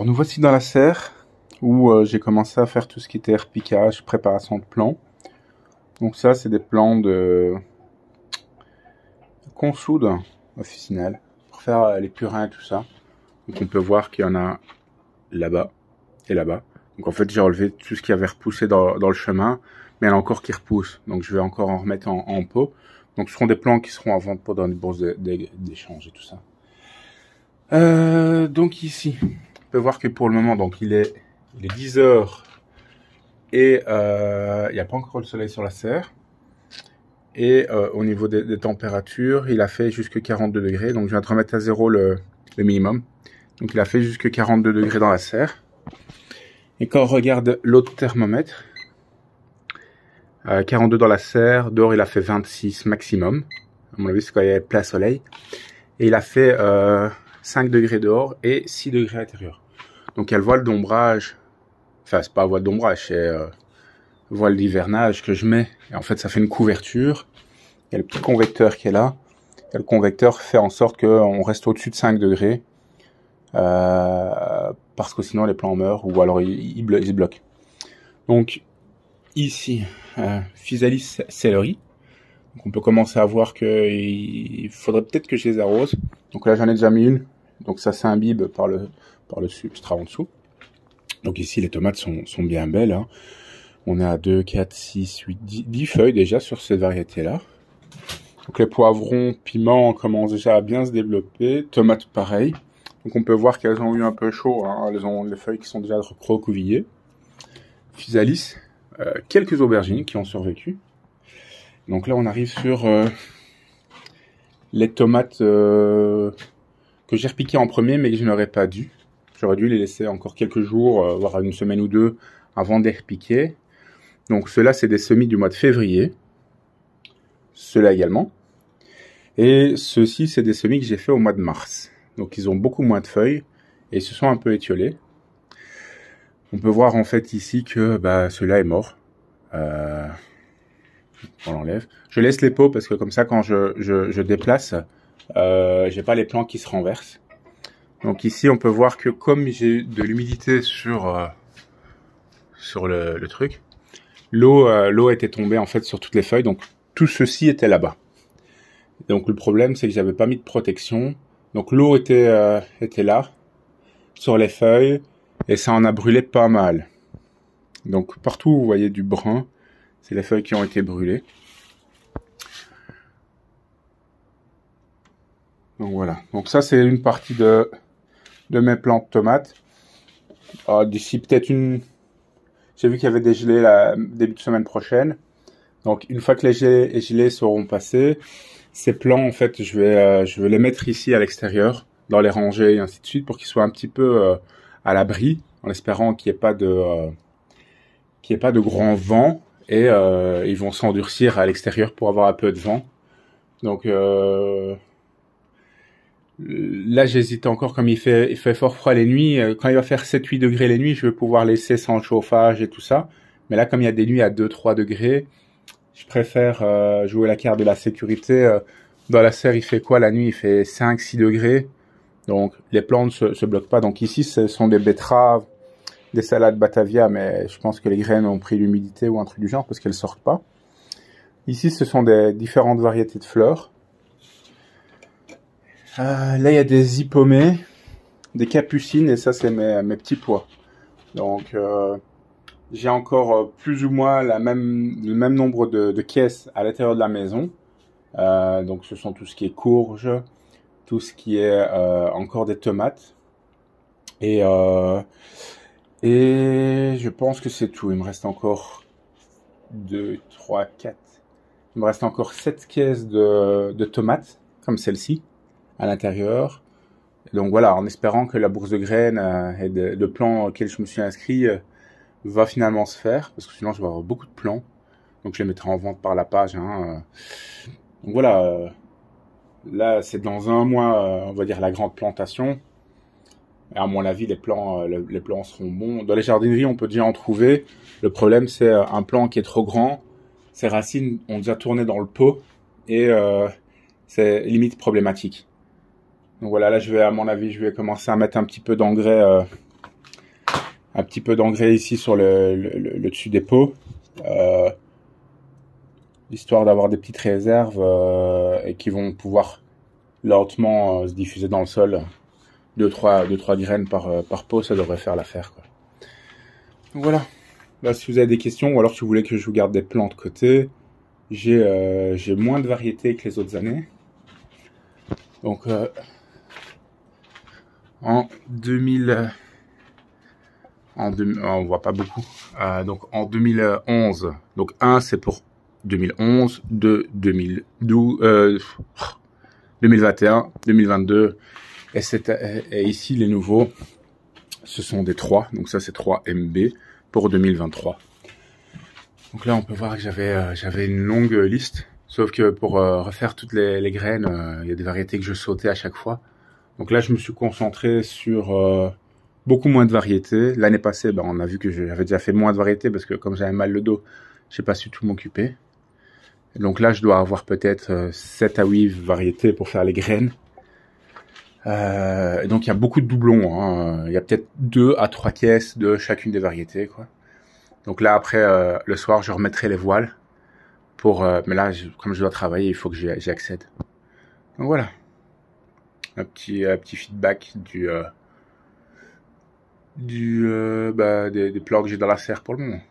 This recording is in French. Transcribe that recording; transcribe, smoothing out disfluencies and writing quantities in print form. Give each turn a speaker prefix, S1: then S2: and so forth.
S1: Alors nous voici dans la serre où j'ai commencé à faire tout ce qui était repiquage, préparation de plants. Donc ça c'est des plants qu'on soude officinal pour faire les purins et tout ça. Donc on peut voir qu'il y en a là-bas et là-bas. Donc en fait j'ai enlevé tout ce qui avait repoussé dans le chemin, mais il y en a encore qui repoussent. Donc je vais encore en remettre en pot. Donc ce seront des plants qui seront à vendre pendant une bourse d'échange et tout ça. Donc ici, on peut voir que pour le moment, donc il est 10 heures et il n'y a pas encore le soleil sur la serre. Et au niveau des températures, il a fait jusque 42 degrés. Donc je viens de remettre à zéro le minimum. Donc il a fait jusque 42 degrés dans la serre. Et quand on regarde l'autre thermomètre, 42 dans la serre, dehors il a fait 26 maximum. À mon avis, c'est quand il y a plein soleil. Et il a fait 5 degrés dehors et 6 degrés à l'intérieur. Donc il y a le voile d'ombrage, enfin c'est pas un voile d'ombrage, c'est voile d'hivernage que je mets. Et en fait ça fait une couverture. Il y a le petit convecteur qui est là. Et le convecteur fait en sorte qu'on reste au-dessus de 5 degrés. Parce que sinon les plants meurent ou alors ils se bloquent. Donc ici, physalis céleri. Donc on peut commencer à voir qu'il faudrait peut-être que je les arrose. Donc là j'en ai déjà mis une. Donc ça s'imbibe par le substrat en dessous. Donc ici les tomates sont bien belles. Hein. On est à 2, 4, 6, 8, 10 feuilles déjà sur cette variété-là. Donc les poivrons, piments commencent déjà à bien se développer. Tomates pareil. Donc on peut voir qu'elles ont eu un peu chaud. Hein. Elles ont les feuilles qui sont déjà recroquevillées. Physalis, quelques aubergines qui ont survécu. Donc là on arrive sur les tomates que j'ai repiquées en premier mais que je n'aurais pas dû. J'aurais dû les laisser encore quelques jours, voire une semaine ou deux avant de les repiquer. Donc ceux-là c'est des semis du mois de février. Ceux-là également. Et ceux-ci c'est des semis que j'ai fait au mois de mars. Donc ils ont beaucoup moins de feuilles et ils se sont un peu étiolés. On peut voir en fait ici que celui-là est mort. On l'enlève. Je laisse les pots parce que comme ça quand je déplace, j'ai pas les plants qui se renversent. Donc ici on peut voir que comme j'ai de l'humidité sur le truc, l'eau était tombée en fait sur toutes les feuilles. Donc tout ceci était là-bas. Donc le problème c'est que j'avais pas mis de protection. Donc l'eau était là sur les feuilles et ça en a brûlé pas mal. Donc partout où vous voyez du brun, c'est les feuilles qui ont été brûlées. Donc voilà. Donc ça c'est une partie de mes plants de tomates. D'ici peut-être j'ai vu qu'il y avait des gelées début de semaine prochaine. Donc une fois que les gelées seront passées, ces plants en fait je vais les mettre ici à l'extérieur, dans les rangées et ainsi de suite pour qu'ils soient un petit peu à l'abri, en espérant qu'il n'y ait pas de grand vent. Et ils vont s'endurcir à l'extérieur pour avoir un peu de vent. Donc là j'hésite encore, comme il fait fort froid les nuits. Quand il va faire 7-8 degrés les nuits, je vais pouvoir laisser sans chauffage et tout ça. Mais là comme il y a des nuits à 2-3 degrés, je préfère jouer la carte de la sécurité. Dans la serre il fait quoi la nuit? Il fait 5-6 degrés. Donc les plantes se bloquent pas. Donc ici ce sont des betteraves, des salades Batavia, mais je pense que les graines ont pris l'humidité ou un truc du genre parce qu'elles sortent pas. Ici, ce sont des différentes variétés de fleurs. Là, il y a des hippomées, des capucines, et ça, c'est mes petits pois. Donc, j'ai encore plus ou moins le même nombre de caisses à l'intérieur de la maison. Donc, ce sont tout ce qui est courges, tout ce qui est encore des tomates. Et je pense que c'est tout. Il me reste encore 2, 3, 4. Il me reste encore 7 caisses de tomates, comme celle-ci, à l'intérieur. Donc voilà, en espérant que la bourse de graines et de plants auxquels je me suis inscrit va finalement se faire. Parce que sinon, je vais avoir beaucoup de plants. Donc je les mettrai en vente par la page. Hein. Donc voilà, là c'est dans un mois, on va dire, la grande plantation. Et à mon avis, les plants seront bons. Dans les jardineries, on peut déjà en trouver. Le problème, c'est un plant qui est trop grand. Ses racines ont déjà tourné dans le pot. Et c'est limite problématique. Donc voilà, là, à mon avis, je vais commencer à mettre un petit peu d'engrais Un petit peu d'engrais ici sur le dessus des pots, histoire d'avoir des petites réserves et qui vont pouvoir lentement se diffuser dans le sol. 2-3 graines par pot, ça devrait faire l'affaire, quoi. Donc voilà. Là, si vous avez des questions, ou alors si vous voulez que je vous garde des plants de côté, j'ai moins de variétés que les autres années. Donc en 2000, on voit pas beaucoup. Donc en 2011, donc 1 c'est pour 2011, 2 2012, 2021, 2022, et ici les nouveaux, ce sont des 3, donc ça c'est 3 MB pour 2023. Donc là on peut voir que j'avais une longue liste, sauf que pour refaire toutes les graines, il y a des variétés que je sautais à chaque fois. Donc là je me suis concentré sur beaucoup moins de variétés. L'année passée, on a vu que j'avais déjà fait moins de variétés parce que comme j'avais mal le dos, j'ai pas su tout m'occuper. Donc là, je dois avoir peut-être 7 à 8 variétés pour faire les graines. Donc il y a beaucoup de doublons, hein. Il y a peut-être 2 à 3 caisses de chacune des variétés, quoi. Donc là, après, le soir, je remettrai les voiles. Mais là, comme je dois travailler, il faut que j'y accède. Donc voilà. Un petit feedback des plants que j'ai dans la serre pour le moment.